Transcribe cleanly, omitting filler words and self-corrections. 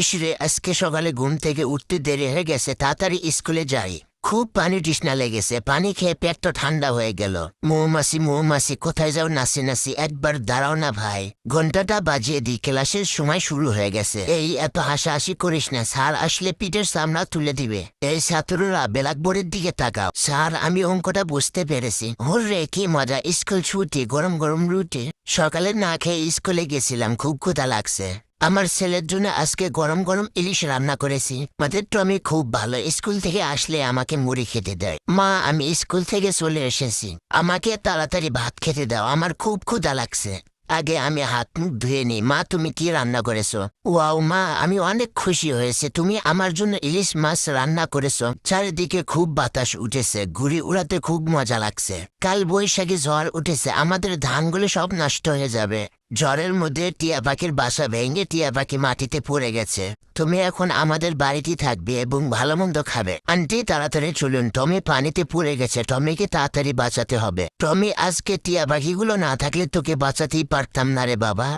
ইসরে আজকে সকালে ঘুম থেকে উঠতে দেরি হয়ে গেছে, তাড়াতাড়ি স্কুলে যাই। খুব পানি তৃষ্ণা লেগেছে, পানি খেয়ে পেটটা ঠান্ডা হয়ে গেল। মৌমাছি কোথায় যাও নাচি নাচি, একবার দাঁড়াও না ভাই, ঘন্টাটা বাজিয়ে দি, ক্লাসের সময় শুরু হয়ে গেছে। এই এত হাসাহাসি করিস না, স্যার আসলে পিঠের সামনা তুলে দিবে। এই ছাত্ররা ব্ল্যাকবোর্ডের দিকে তাকাও। স্যার আমি অঙ্কটা বুঝতে পেরেছি। রে কি মজা, স্কুল ছুটি, গরম গরম রুটি। সকালে না খেয়ে স্কুলে গেছিলাম, খুব ক্ষুধা লাগছে। আমার ছেলের জন্য আজকে গরম গরম ইলিশ রান্না করেছি। মাদের টমি খুব ভালো, স্কুল থেকে আসলে আমাকে মুড়ি খেতে দেয়। মা আমি স্কুল থেকে চলে এসেছি, আমাকে তাড়াতাড়ি ভাত খেতে দাও, আমার খুব ক্ষুধা লাগছে। আগে আমি হাত মুখ ধুয়ে নিই। মা তুমি কি রান্না করেছো? ওয়াও মা, আমি অনেক খুশি হয়েছে, তুমি আমার জন্য ইলিশ মাছ রান্না করেছো। চারিদিকে খুব বাতাস উঠেছে, ঘুড়ি উড়াতে খুব মজা লাগছে। কাল বৈশাখী ঝড় উঠেছে, আমাদের ধানগুলো সব নষ্ট হয়ে যাবে। ঝড়ের মধ্যে টিয়া পাখির বাসা ভেঙে টিয়া পাখি মাটিতে পড়ে গেছে। তুমি এখন আমাদের বাড়িতে থাকবে এবং ভালো মন্দ খাবে। আন্টি তাড়াতাড়ি চলুন, টমি পানিতে পড়ে গেছে, টমিকে তাড়াতাড়ি বাঁচাতে হবে। টমি আজকে টিয়া পাখিগুলো না থাকলে তোকে বাঁচাতেই পারতাম না রে বাবা।